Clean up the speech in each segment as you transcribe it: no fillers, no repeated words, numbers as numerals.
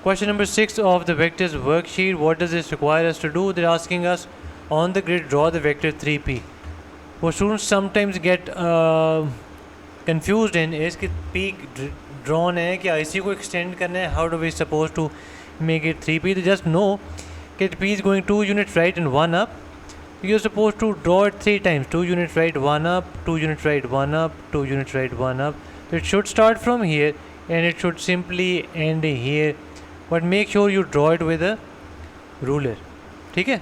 Question number 6 of the vectors worksheet. What does this require us to do? They're asking us on the grid draw the vector 3p. What students sometimes get confused in is कि p drawn है क्या इसी को extend करना है. How do we supposed to make it 3p? तो just know that p is going 2 units right and 1 up. You're supposed to draw it 3 times. 2 units right, 1 up, 2 units right, 1 up, 2 units right, 1 up. So it should start from here and it should simply end here. But make sure you draw it with a ruler. ठीक है?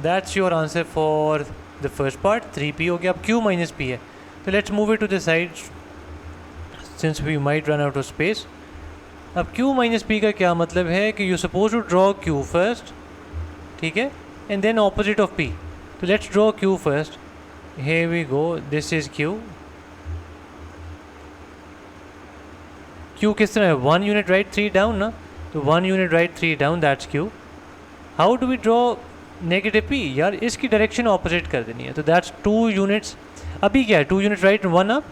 That's your answer for the first part. 3p हो गया. अब q minus p है. So let's move it to the side since we might run out of space. अब q minus p का क्या मतलब है कि you're supposed to draw q first, ठीक है, and then opposite of p. So let's draw q first. Here we go. This is q. q किस तरह है? 1 unit right, 3 down ना. तो 1 unit right, 3 down. That's q. How do we draw negative p? यार इसकी direction opposite कर देनी है. तो दैट्स 2 यूनिट्स. अभी क्या है? 2 unit right 1 up.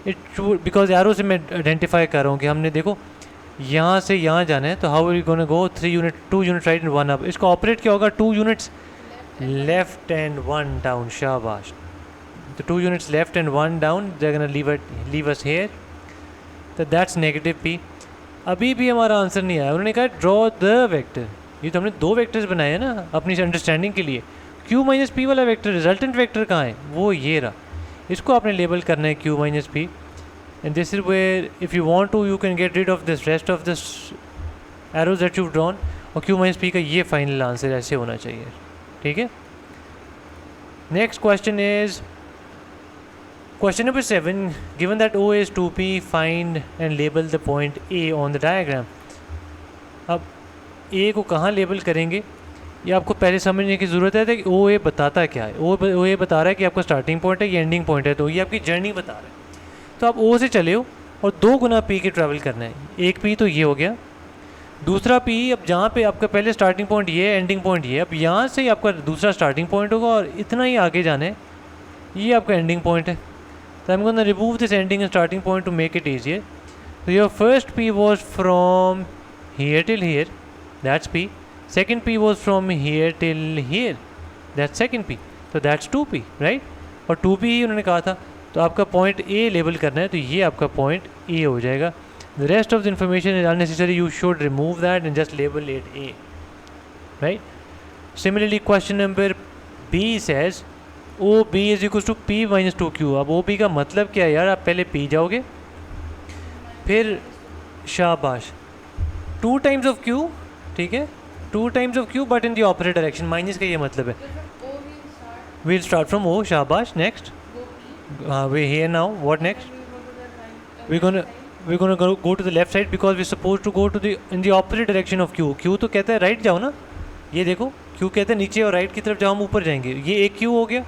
It because arrow से मैं आइडेंटिफाई कर रहा हूँ कि हमने देखो यहाँ से यहाँ जाना है. तो how are you gonna go 2 unit right and 1 up. इसका ऑपरेट क्या होगा? 2 यूनिट्स लेफ्ट एंड 1 डाउन. शाबाश. तो 2 units left and 1 down. They are gonna leave us here. तो दैट्स नेगेटिव p. अभी भी हमारा आंसर नहीं आया. उन्होंने कहा ड्रॉ द वेक्टर. ये तो हमने 2 वेक्टर्स बनाए हैं ना अपनी अंडरस्टैंडिंग के लिए. q माइनस पी वाला वेक्टर रिजल्टेंट वेक्टर कहाँ है? वो ये रहा. इसको आपने लेबल करना है q minus P. And this is where if you want to you can get rid of this rest of this arrows that you drawn. और q माइनस पी का ये फाइनल आंसर ऐसे होना चाहिए. ठीक है. Next question is question number 7. Given that O is 2p, find and label the point A on the diagram. अब A को कहाँ लेबल करेंगे ये आपको पहले समझने की ज़रूरत है कि ओ ए बताता क्या है. ओ ए बता रहा है कि आपका स्टार्टिंग पॉइंट है, ये एंडिंग पॉइंट है. तो ये आपकी जर्नी बता रहा है. तो आप ओ से चले हो और 2 गुना पी के ट्रैवल करना है. एक पी तो ये हो गया. दूसरा पी अब जहाँ पे आपका पहले स्टार्टिंग पॉइंट ये है, एंडिंग पॉइंट ये है. अब यहाँ से आपका दूसरा स्टार्टिंग पॉइंट होगा और इतना ही आगे जाना है. ये आपका एंडिंग पॉइंट है. So I'm going to remove this ending and starting point to make it easier. So your first p was from here till here. That's p. Second p was from here till here. That's second p. So that's 2p, right? और 2p ही उन्होंने कहा था. तो आपका point a label करना है. तो ये आपका पॉइंट a हो जाएगा. The rest of the information is unnecessary. You should remove that and just label it a. Right? Similarly, question number b says O B is equal to P minus 2q. अब O B का मतलब क्या है यार? आप पहले P जाओगे फिर शाबाश 2 टाइम्स ऑफ q. ठीक है. 2 times of q but in the opposite direction. Minus का ये मतलब है. We'll start from O. शाबाश. नेक्स्ट. हाँ we here now. What next? We gonna go to the left side because we suppose to go to the in the opposite direction of q. q तो कहता है right जाओ ना. ये देखो q कहते हैं नीचे और राइट की तरफ जाओ, हम ऊपर जाएंगे. ये एक q हो गया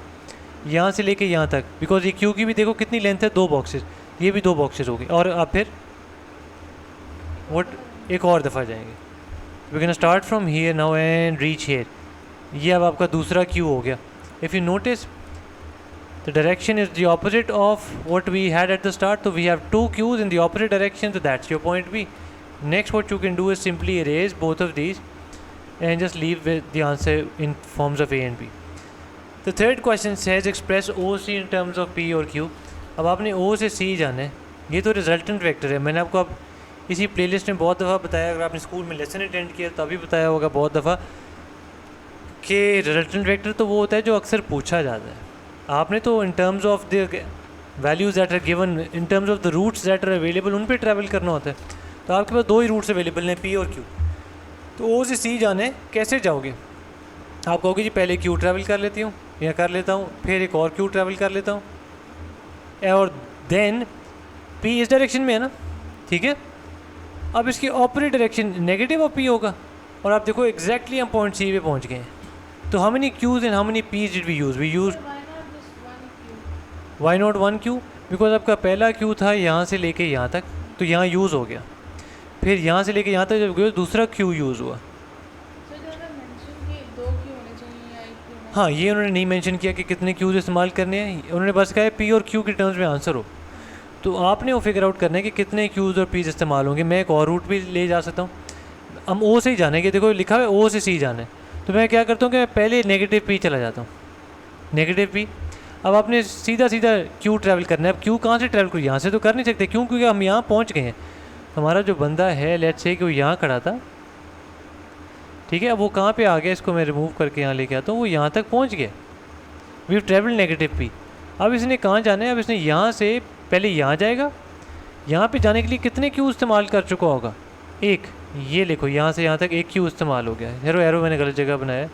यहाँ से लेके यहाँ तक. बिकॉज ये q की भी देखो कितनी लेंथ है, 2 बॉक्सेस. ये भी 2 बॉक्सेस हो गए. और आप फिर व्हाट एक और दफ़ा जाएंगे. We can start from here now and reach here. ये अब आपका दूसरा q हो गया. If you notice the direction is the opposite of what we had at the start. तो we have 2 q's in the opposite direction. तो that's your point b. Next what you can do is simply erase both of these and just leave with the answer in forms of A and B. The third question says express OC in terms of P और Q. अब आपने O से C जाना है. ये तो resultant vector है. मैंने आपको अब इसी प्लेलिस्ट में बहुत दफ़ा बताया. अगर आपने स्कूल में लेसन अटेंड किया तभी बताया होगा बहुत दफ़ा कि रिजल्टेंट वेक्टर तो वो होता है जो अक्सर पूछा जाता है. आपने तो in terms of the values that are given in terms of the routes that are available उन पर ट्रैवल करना होता है. तो आपके पास 2 ही रूट्स अवेलेबल हैं, P और Q. तो ओ से सी जाने कैसे जाओगे? आप कहोगे जी पहले क्यू ट्रैवल कर लेती हूँ या कर लेता हूँ, फिर एक और क्यू ट्रैवल कर लेता हूँ, और देन पी इस डायरेक्शन में है ना. ठीक है. अब इसकी opposite direction negative of P होगा. और आप देखो एग्जैक्टली हम पॉइंट सी पे पहुँच गए हैं. तो how many Qs and how many Ps did we use? We use why not 1 Q. बिकॉज आपका पहला क्यू था यहाँ से लेके यहाँ तक, तो यहाँ यूज़ हो गया. फिर यहाँ से लेके यहाँ तक जब गए दूसरा क्यू यूज़ हुआ. हाँ ये उन्होंने नहीं मेंशन किया कि कितने क्यूज इस्तेमाल करने हैं. उन्होंने बस कहा है पी और क्यू के टर्म्स में आंसर हो. तो आपने वो फिगर आउट करना है कि कितने क्यूज और पीज इस्तेमाल होंगे. मैं एक और रूट भी ले जा सकता हूँ. हम ओ से ही जानेंगे, देखो लिखा हुआ है ओ से सी जाना है, तो मैं क्या करता हूँ कि मैं पहले नेगेटिव पी चला जाता हूँ, नेगेटिव पी। अब आपने सीधा सीधा क्यू ट्रैवल करना है। अब क्यू कहाँ से ट्रैवल करूँ, यहाँ से तो कर नहीं सकते क्यों, क्योंकि हम यहाँ पहुँच गए हैं। हमारा जो बंदा है लेट्स से कि वो यहाँ खड़ा था, ठीक है, अब वो कहाँ पे आ गया, इसको मैं रिमूव करके यहाँ लेके आता हूँ, वो यहाँ तक पहुँच गया, वी ट्रैवल नेगेटिव पी। अब इसने कहाँ जाना है, अब इसने यहाँ से पहले यहाँ जाएगा, यहाँ पे जाने के लिए कितने क्यू इस्तेमाल कर चुका होगा, एक, ये लिखो यहाँ से यहाँ तक एक क्यू इस्तेमाल हो गया है। एरो मैंने गलत जगह बनाया,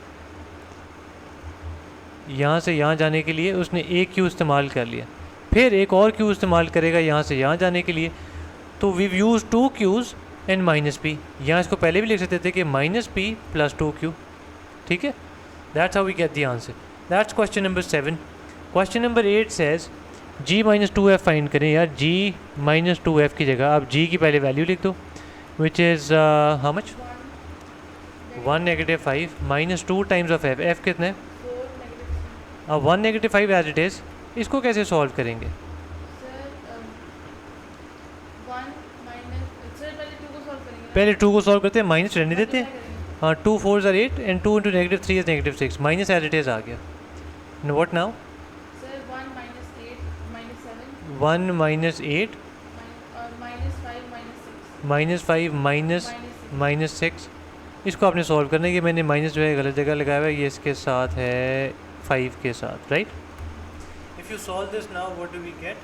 यहाँ से यहाँ जाने के लिए उसने एक क्यू इस्तेमाल कर लिया, फिर एक और क्यू इस्तेमाल करेगा यहाँ से यहाँ जाने के लिए, तो we use 2 Qs and minus P. यहाँ इसको पहले भी लिख सकते थे कि माइनस पी प्लस 2 क्यू, ठीक है। That's how we get the answer. That's question number 7। Question number 8 says g minus 2f find करें। यार g माइनस 2f की जगह आप g की पहले वैल्यू लिख दो, which is how much, 1 negative 5 minus 2 times of f कितना है, 1 नेगेटिव 5 एज इट इज़। इसको कैसे सॉल्व करेंगे, पहले 2 को सॉल्व करते हैं, माइनस रहने देते हैं, हाँ 2 4s are 8 and 2 into negative 3 is negative 6, minus as it is आ गया। What now, 1 minus 8 minus 5 minus 6, इसको आपने सॉल्व करना है। कि मैंने माइनस जो है गलत जगह लगाया हुआ है, ये इसके साथ है 5 के साथ, right. If you solve this now what do we get,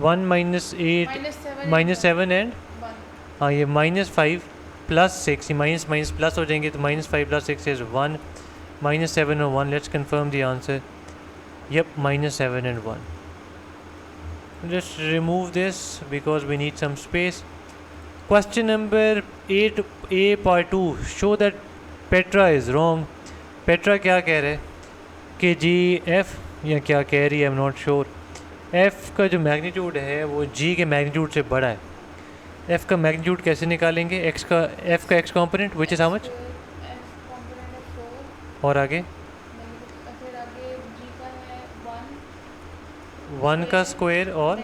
1 minus 8 minus 7 and हाँ ये माइनस 5 प्लस 6, ये माइनस माइनस प्लस हो जाएंगे, तो माइनस 5 प्लस 6 इज़ 1, माइनस 7 और 1, let's confirm the answer, yep minus 7 and 1. Just remove this because we need some space. Question number 8a part 2, show that Petra is wrong. Petra क्या कह रहे हैं कि जी f या क्या कह रही है, I am not sure. f का जो मैग्नीट्यूड है वो g के मैग्नीट्यूड से बड़ा है। f का मैग्नीट्यूड कैसे निकालेंगे, f का x component which is how much, और आगे 1 का स्क्वायर, और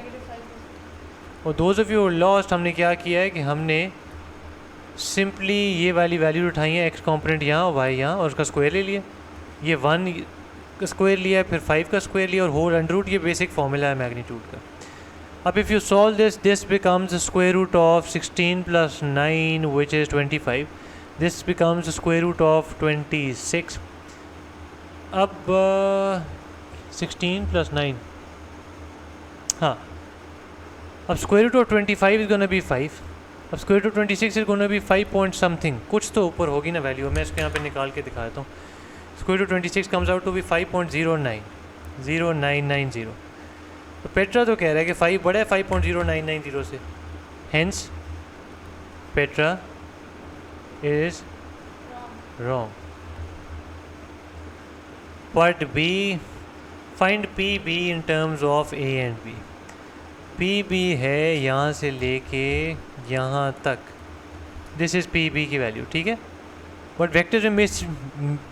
दोज ऑफ यू लॉस्ट हमने क्या किया है कि हमने सिंपली ये वाली वैल्यू उठाई है, x कॉम्पोनेंट यहाँ और y यहाँ, और उसका स्क्वायर ले लिया, ये 1 का स्क्वायर लिया है, फिर 5 का स्क्वायर लिया और होल अंडर रूट, ये बेसिक फॉर्मूला है मैग्नीट्यूड का। अब if you solve this becomes square root of 16 plus 9 which is 25, this becomes square root of 26। अब 16 प्लस 9, हाँ, अब square root of 25 is gonna be 5, अब square root 26 is gonna be 5 point something, कुछ तो ऊपर होगी ना वैल्यू, मैं इसको यहाँ पे निकाल के दिखाता हूँ। Square root 26 comes out to be 5.0990। तो पेट्रा तो कह रहा है कि 5 बड़ा है 5.0990 से, hence Petra is wrong. Part B, find P B in terms of A and B. P B है यहाँ से लेके यहाँ तक, दिस इज़ पी बी की वैल्यू, ठीक है। बट वेक्टर में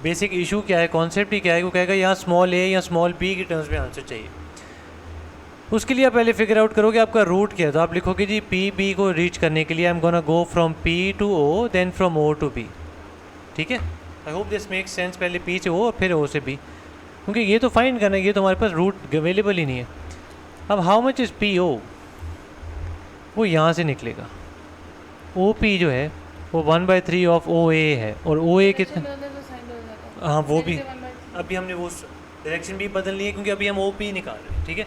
बेसिक इशू क्या है, कॉन्सेप्ट ही क्या है, वो कहेगा यहाँ स्मॉल ए या स्मॉल बी की टर्म्स में आंसर चाहिए। उसके लिए आप पहले फिगर आउट करोगे आपका रूट क्या है, तो आप लिखोगे जी पी बी को रीच करने के लिए I am gonna go from P to O then from O to B, ठीक है। I hope this makes sense, पहले पी से ओ और फिर ओ से बी, क्योंकि ये तो फाइंड करना है, ये तो हमारे पास रूट अवेलेबल ही नहीं है। अब how much is P O, वो यहाँ से निकलेगा, ओ पी जो है वो 1/3 ऑफ ओ ए है, और ओ ए कितना, हाँ वो भी अभी हमने वो डायरेक्शन भी बदल ली है, क्योंकि अभी हम ओ पी निकाल रहे हैं, ठीक है।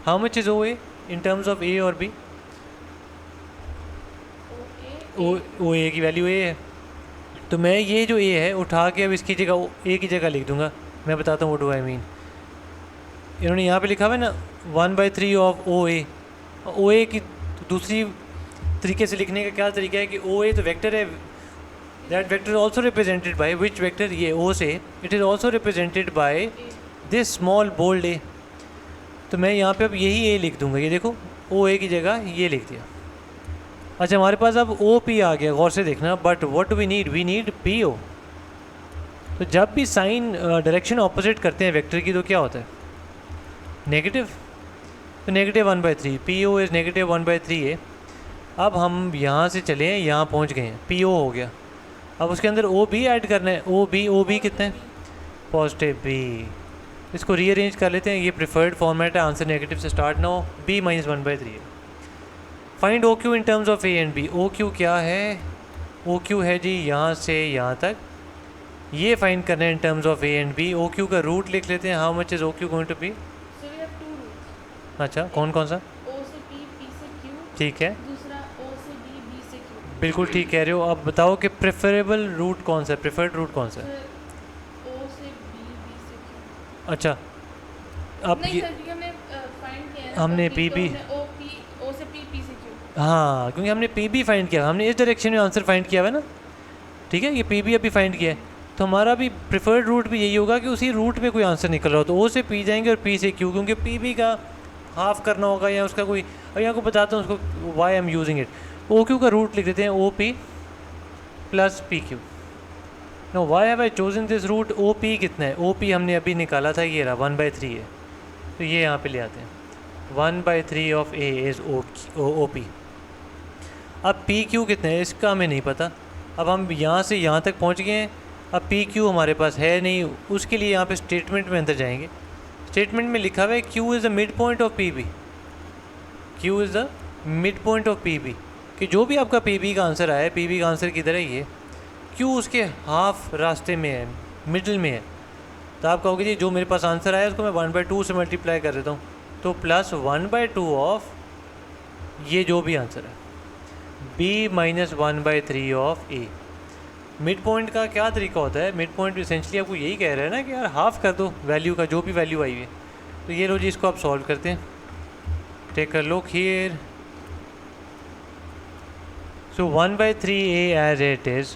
How much is O A in terms of A और बी, ओ ए की वैल्यू ए है, तो मैं ये जो ए है उठा के अब इसकी जगह ए की जगह लिख दूंगा। मैं बताता हूँ व्हाट डू आई मीन, इन्होंने यहाँ पे लिखा हुआ है ना 1/3 ऑफ ओ ए, ओ ए की दूसरी तरीके से लिखने का क्या तरीका है कि ओ ए तो वेक्टर है, that vector also represented by which vector, ये ओ से, it is also represented by this small bold A. तो मैं यहाँ पे अब यही ए लिख दूंगा, ये देखो ओ ए की जगह ये लिख दिया। अच्छा हमारे पास अब ओ पी आ गया, गौर से देखना, but what we need P O. तो जब भी साइन डायरेक्शन ऑपोजिट करते हैं वेक्टर की तो क्या होता है, नेगेटिव, तो negative 1/3, P O is negative 1/3 A. अब हम यहाँ से चले हैं, यहाँ पहुँच गए हैं, पी ओ हो गया। अब उसके अंदर ओ बी ऐड करना है। ओ बी कितने हैं? Positive B. इसको रीअरेंज कर लेते हैं, ये प्रिफर्ड फॉर्मेट है, आंसर नेगेटिव से स्टार्ट ना हो। बी माइनस 1/3 है। Find O Q in terms of A and B. O Q क्या है? ओ क्यू है जी यहाँ से यहाँ तक, ये फाइंड करना है in terms of A and B. O Q का रूट लिख लेते हैं। How much is O Q going to be? अच्छा, कौन कौन सा? O से P, P से Q, ठीक है, दूसरा O से B, B से Q। बिल्कुल ठीक कह रहे हो। अब बताओ कि प्रेफरेबल रूट कौन सा है, प्रेफर्ड रूट कौन सा है? फिर O से B, B से Q। अच्छा, अब नहीं ये सर, क्योंकि हमने फाइंड किया है ना, हमने तो पी तो बी, हमने O से P, P से Q। हाँ क्योंकि हमने पी बी फाइंड किया, हमने इस डायरेक्शन में आंसर फाइंड किया हुआ है ना, ठीक है। ये पी बी अभी फाइंड किया है, तो हमारा भी प्रेफर्ड रूट भी यही होगा कि उसी रूट पे कोई आंसर निकल रहा हो, तो ओ से पी जाएंगे और पी से क्यू, क्योंकि पी बी का हाफ करना होगा या उसका कोई, और यहाँ को बताता हूँ उसको why I am using it. O Q का रूट लिख देते हैं O P plus P Q. No why have I chosen this root? O P कितना है? ओ पी हमने अभी निकाला था, ये रहा 1/3 है, तो ये यहाँ पे ले आते हैं। 1/3 of A is O P. अब पी क्यू कितना है इसका हमें नहीं पता। अब हम यहाँ से यहाँ तक पहुँच गए हैं, अब पी क्यू हमारे पास है नहीं, उसके लिए यहाँ पे स्टेटमेंट में अंदर जाएंगे। स्टेटमेंट में लिखा हुआ है Q is the mid point of P B. Q is the mid point of P B, कि जो भी आपका पी बी का आंसर आया है, पी बी का आंसर किधर है? ये क्यू उसके हाफ रास्ते में है, मिडल में है। तो आप कहोगे जी जो मेरे पास आंसर आया उसको मैं 1/2 से मल्टीप्लाई कर देता हूँ, तो प्लस 1/2 ऑफ ये जो भी आंसर है, B minus 1/3 of A. Mid point का क्या तरीका होता है? मिड पॉइंट इसेंशली आपको यही कह रहा है ना कि यार हाफ कर दो वैल्यू का, जो भी वैल्यू आई है। तो ये लो जी, इसको आप सॉल्व करते हैं। Take a look here. So 1/3 A as it is,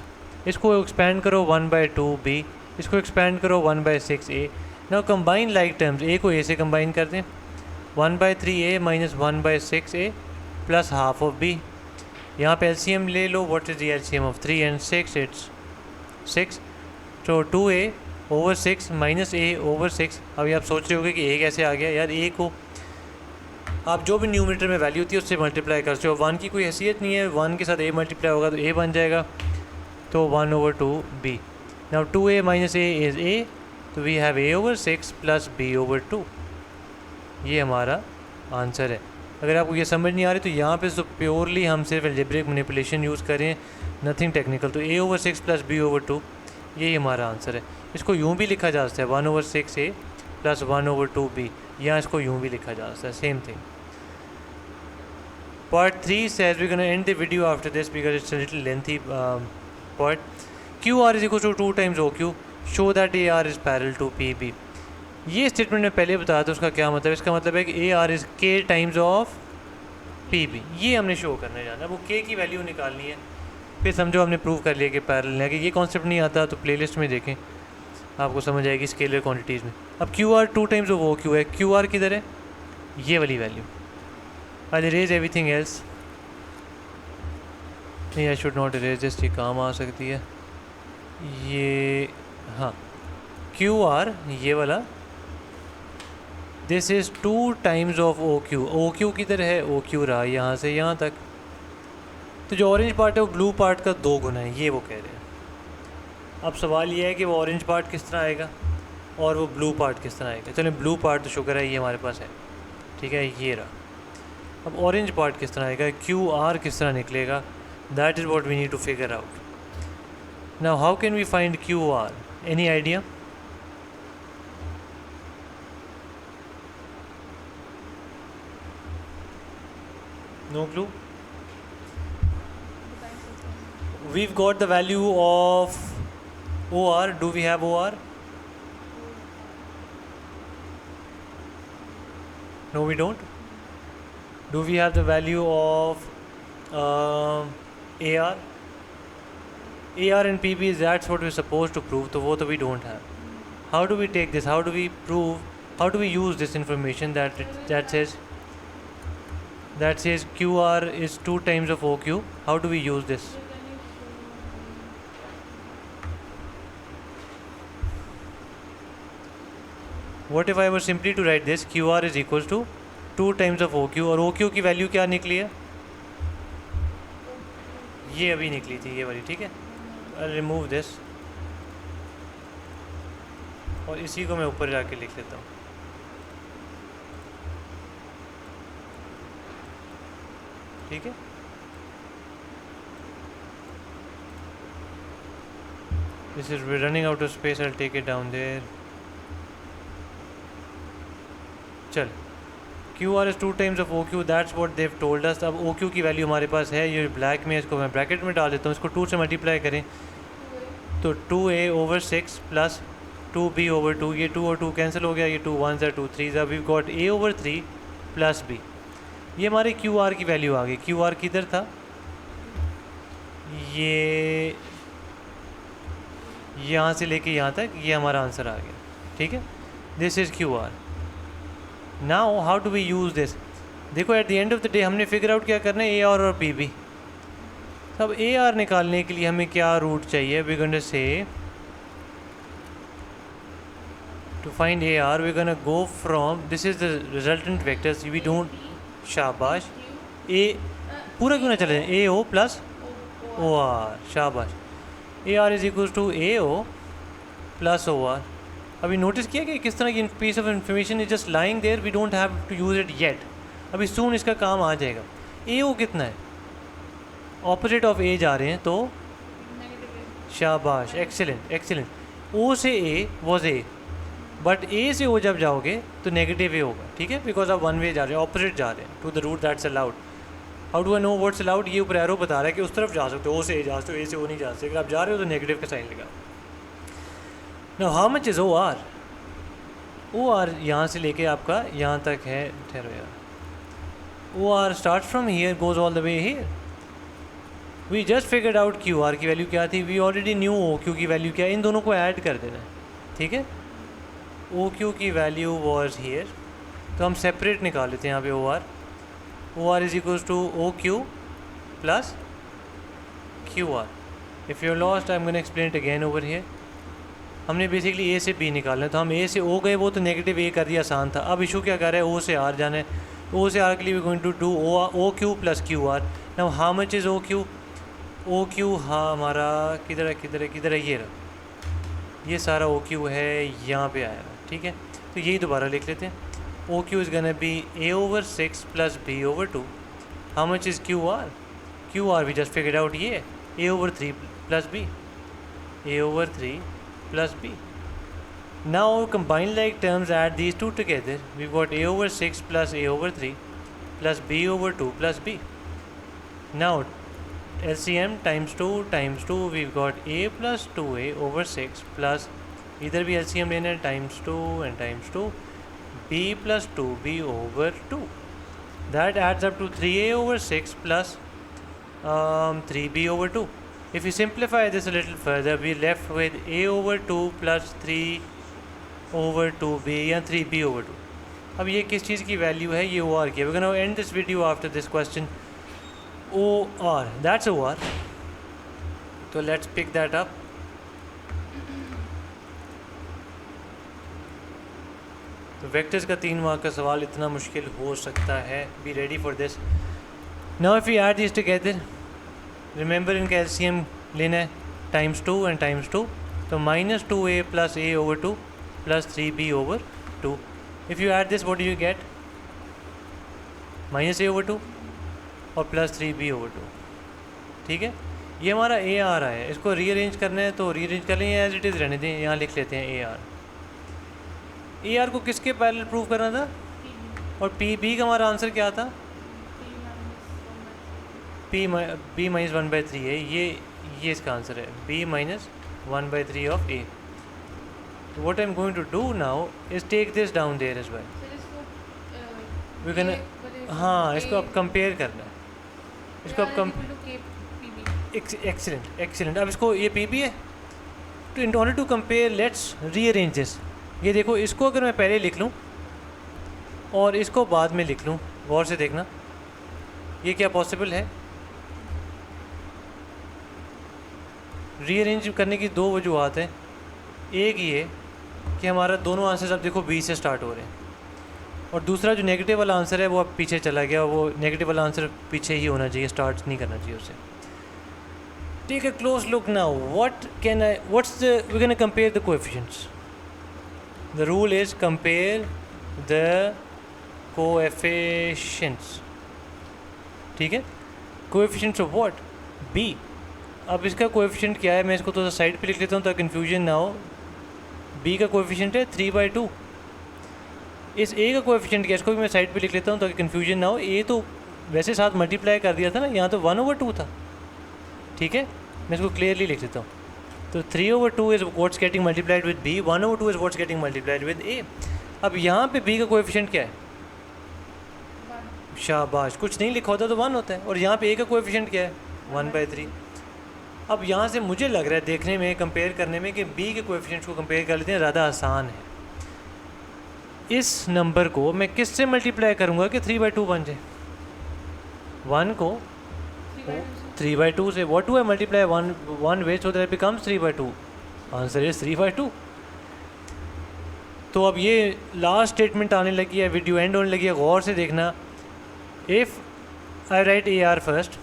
इसको एक्सपेंड करो 1/2 बी, इसको एक्सपेंड करो 1/6 A. Now combine like terms, A को ए से कंबाइन कर दें। 1/3 A minus 1/6 A plus half of B. यहाँ पे एलसीएम ले लो। What is the LCM of 3 and 6? It's 6। तो 2a over 6 minus a over 6। अभी आप सोच रहे होगे कि a कैसे आ गया? यार a को आप जो भी न्यूमरेटर में वैल्यू होती है उससे मल्टीप्लाई करते हो। 1 की कोई हैसियत नहीं है, 1 के साथ a मल्टीप्लाई होगा तो a बन जाएगा, तो 1/2b। Now 2a minus a is a, तो we have a over 6 plus b over 2। ये हमारा आंसर है। अगर आपको ये समझ नहीं आ रही तो यहाँ पे तो प्योरली हम सिर्फ अलजेब्रिक मैनिपुलेशन यूज़ करें, नथिंग टेक्निकल। तो a over 6 plus b over 2, यही हमारा आंसर है। इसको यूँ भी लिखा जा सकता है 1/6 a प्लस 1/2 b, या इसको यूँ भी लिखा जा सकता है, same thing. Part 3 says we're going to end the video after this because it's a little lengthy part. QR is equal to 2 times OQ. Show that AR is parallel to PB. ये statement में पहले बताया था, उसका क्या मतलब है? इसका मतलब है कि AR is K times of PB। ये हमने शो करने जाना है, वो K की वैल्यू निकालनी है, फिर समझो हमने प्रूव कर लिया कि पैरेलल है। कि ये कॉन्सेप्ट नहीं आता तो प्लेलिस्ट में देखें, आपको समझ आएगी स्केलर क्वांटिटीज़ में। अब QR 2 टाइम्स ऑफ OQ है, QR किधर है? ये वाली value. I'll erase everything else. नहीं, I should not erase this, ये काम आ सकती है ये। हाँ, QR ये वाला, this is 2 times of OQ। OQ किधर है? OQ रहा यहाँ से यहाँ तक, तो जो ऑरेंज पार्ट है वो ब्लू पार्ट का 2 गुना है, ये वो कह रहे हैं। अब सवाल ये है कि वो ऑरेंज पार्ट किस तरह आएगा और वो ब्लू पार्ट किस तरह आएगा। चलो ब्लू पार्ट तो शुक्र है ये हमारे पास है, ठीक है, ये रहा। अब ऑरेंज पार्ट किस तरह आएगा, QR किस तरह निकलेगा? That is what we need to figure out. Now how can we find QR? Any idea? No clue? We've got the value of OR. Do we have OR? No, we don't. Do we have the value of AR? AR and PB, that's what we're supposed to prove, so वो तो we don't have. How do we take this? How do we prove? How do we use this information that says QR is 2 times of OQ? How do we use this? What if I were simply to write this? QR is equals to 2 times of OQ, और OQ की value क्या निकली है? ये अभी निकली थी ये वाली, ठीक है। रिमूव दिस और इसी को मैं ऊपर जाके लिख लेता हूँ। ठीक है, this is running out of space, I take it down there. चल, Q R is 2 times of O Q, that's what Dev told us. अब ओ क्यू की वैल्यू हमारे पास है ये ब्लैक में, इसको मैं ब्रैकेट में डाल देता हूँ। इसको 2 से मल्टीप्लाई करें तो 2a over 6 plus 2b over 2, ये 2 और 2 कैंसिल हो गया, ये 2 1s are 2 3s, अब we got a over 3 plus b। ये हमारे क्यू आर की वैल्यू आ गई। क्यू आर किधर था, ये यहाँ से लेके यहाँ तक, ये हमारा आंसर आ गया। ठीक है, this is Q R. Now how do we use this. देखो at the end of the day हमने फिगर आउट क्या करना है, ए आर और पी बी। अब ए आर निकालने के लिए हमें क्या रूट चाहिए, वी गोना से to find A R we gonna go from this is the resultant vectors, we don't, शाबाश, ए पूरा क्यों ना चले, ए ओ प्लस ओ आर, शाबाश। A R is equal to A O plus O R. अभी notice किया कि किस तरह की piece of information is just lying there, we don't have to use it yet, अभी सून इसका काम आ जाएगा। ए ओ कितना है, ऑपोजिट ऑफ ए जा रहे हैं तो शाबाश, एक्सीलेंट एक्सीलेंट। ओ से ए वॉज ए, बट ए से ओ जब जाओगे तो नेगेटिव ए होगा। ठीक है, बिकॉज आप वन वे जा रहे हैं, ऑपोजिट जा रहे हैं to the root that's allowed. How do I know what's allowed, ये ऊपर एरो बता रहा है कि उस तरफ जा सकते हो, ओ से ए जा सकते हो, ए से ओ नहीं जा सकते। अगर आप जा रहे हो तो नेगेटिव का साइन लगा। No how much is O R, O R यहाँ से लेके आपका यहाँ तक है, ठहरो यार, O R start from here goes all the way here. We just figured out Q R की वैल्यू क्या थी, we already knew O Q की वैल्यू क्या है, इन दोनों को ऐड कर देना है। ठीक है, ओ क्यू की वैल्यू वॉज हियर, तो हम सेपरेट निकाल लेते हैं यहाँ पे O R is equals to O Q plus Q R. If you lost I am gonna explain it again over here. हमने बेसिकली ए से बी निकालना है, तो हम ए से ओ गए, वो तो नेगेटिव ए कर दिया, आसान था। अब इशू क्या कर रहा है, ओ से आर जाना है, ओ से आर के लिए we going to do O Q plus Q R. Now how much is O Q, O Q हाँ हमारा किधर है किधर है किधर है, ये रहा, ये सारा ओ क्यू है, यहाँ पे आया। ठीक है, तो यही दोबारा लिख लेते हैं। O Q is gonna be A over 6 plus B over 2। How much is Q R we just figured out, ये A over 3 plus B, A over 3 plus b. Now combine like terms, add these two together, we've got a over 6 plus a over 3 plus b over 2 plus b. Now LCM times 2, we've got a plus 2a over 6 plus, इधर भी LCM लेना है, times 2 and times 2, b plus 2b over 2. That adds up to 3a over 6 plus 3b over 2. If you simplify this a little further, we're left with a over 2 plus 3 over 2b या 3b over 2. अब ये किस चीज़ की value है, ये O R की है। We're going to end this video after this question. OR, that's OR. So let's pick that up. तो वेक्टर्स का 3 मार्क का सवाल इतना मुश्किल हो सकता है, be ready for this. Now if you add this together, remember इनका एलसीएम लेना है, टाइम्स 2 एंड टाइम्स 2, तो minus 2a plus a over 2 plus 3b over 2। If you add this what do you get, minus a over 2 और plus 3b over 2। ठीक है, ये हमारा a आ रहा है, इसको रीअरेंज करना है तो रीअरेंज कर लें, एज इट इज़ रहने दें, यहाँ लिख लेते हैं ए आर को किसके पैरेलल प्रूव करना था, और पी बी का हमारा आंसर क्या था, बी माइनस 1/3 है, ये इसका आंसर है, b माइनस 1/3 ऑफ a। तो what I am going to do now is take this down there as well, we can, हाँ इसको अब कंपेयर करना है, इसको अब एक्सीलेंट एक्सीलेंट। अब इसको ये पी बी है, तो in order to compare let's rearrange this. ये देखो, इसको अगर मैं पहले लिख लूँ और इसको बाद में लिख लूँ, गौर से देखना, ये क्या पॉसिबल है। रीअरेंज करने की 2 वजूहत हैं। एक ये कि हमारा दोनों आंसर्स अब देखो बी से स्टार्ट हो रहे हैं, और दूसरा जो नेगेटिव वाला आंसर है वो अब पीछे चला गया, वो नेगेटिव वाला आंसर पीछे ही होना चाहिए, स्टार्ट नहीं करना चाहिए उससे। Take a close look now. What's we're going to compare the coefficients. The rule is compare the coefficients. ठीक है, coefficients of what? B. अब इसका coefficient क्या है, मैं इसको थोड़ा साइड पे लिख लेता हूँ ताकि कन्फ्यूजन ना हो. B का coefficient है 3/2. इस A का coefficient क्या है, इसको भी मैं साइड पे लिख लेता हूँ ताकि कन्फ्यूजन ना हो. A तो वैसे साथ मल्टीप्लाई कर दिया था ना, यहाँ तो 1/2 था. ठीक है, मैं इसको क्लियरली लिख देता हूँ. तो 3/2 is what's getting multiplied with B, 1/2 is what's getting multiplied with A. अब यहाँ पे B का कोएफिशिएंट क्या है? 1. शाबाश, कुछ नहीं लिखा होता तो 1 होता है. और यहाँ पे A का कोएफिशिएंट क्या है? 1/3. अब यहाँ से मुझे लग रहा है देखने में, कंपेयर करने में, कि B के कोएफिशिएंट्स को कंपेयर कर लेते हैं, ज़्यादा आसान है. इस नंबर को मैं किससे मल्टीप्लाई करूँगा कि 3/2 बन जाए? 1 को 3/2 से. What do I multiply 1 with so that it becomes 3/2? Answer is 3/2. तो अब ये लास्ट स्टेटमेंट आने लगी है, वीडियो एंड होने लगी है, गौर से देखना. If I right AR first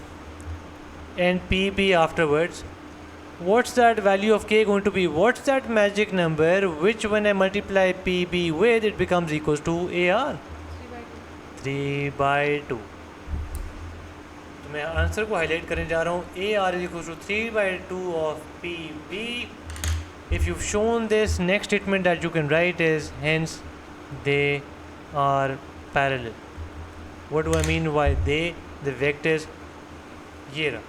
and PB afterwards, what's that value of K going to be? What's that magic number which when I multiply PB with it becomes equals to AR? 3/2. तो मैं answer को highlight करने जा रहा हूँ. AR is equals to 3/2 of PB. If you've shown this, next statement that you can write is hence they are parallel. What do I mean by they? The vectors ये रहा.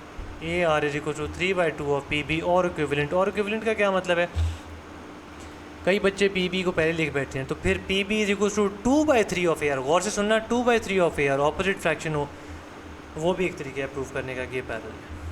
AR is equals to 3/2 of PB और equivalent. और equivalent का क्या मतलब है? कई बच्चे PB को पहले लिख बैठते हैं, तो फिर PB is equals to 2/3 of AR. गौर से सुनना, 2/3 of AR ऑपोजिट फ्रैक्शन हो, वो भी एक तरीके है प्रूव करने का कि ये पैरेलल है.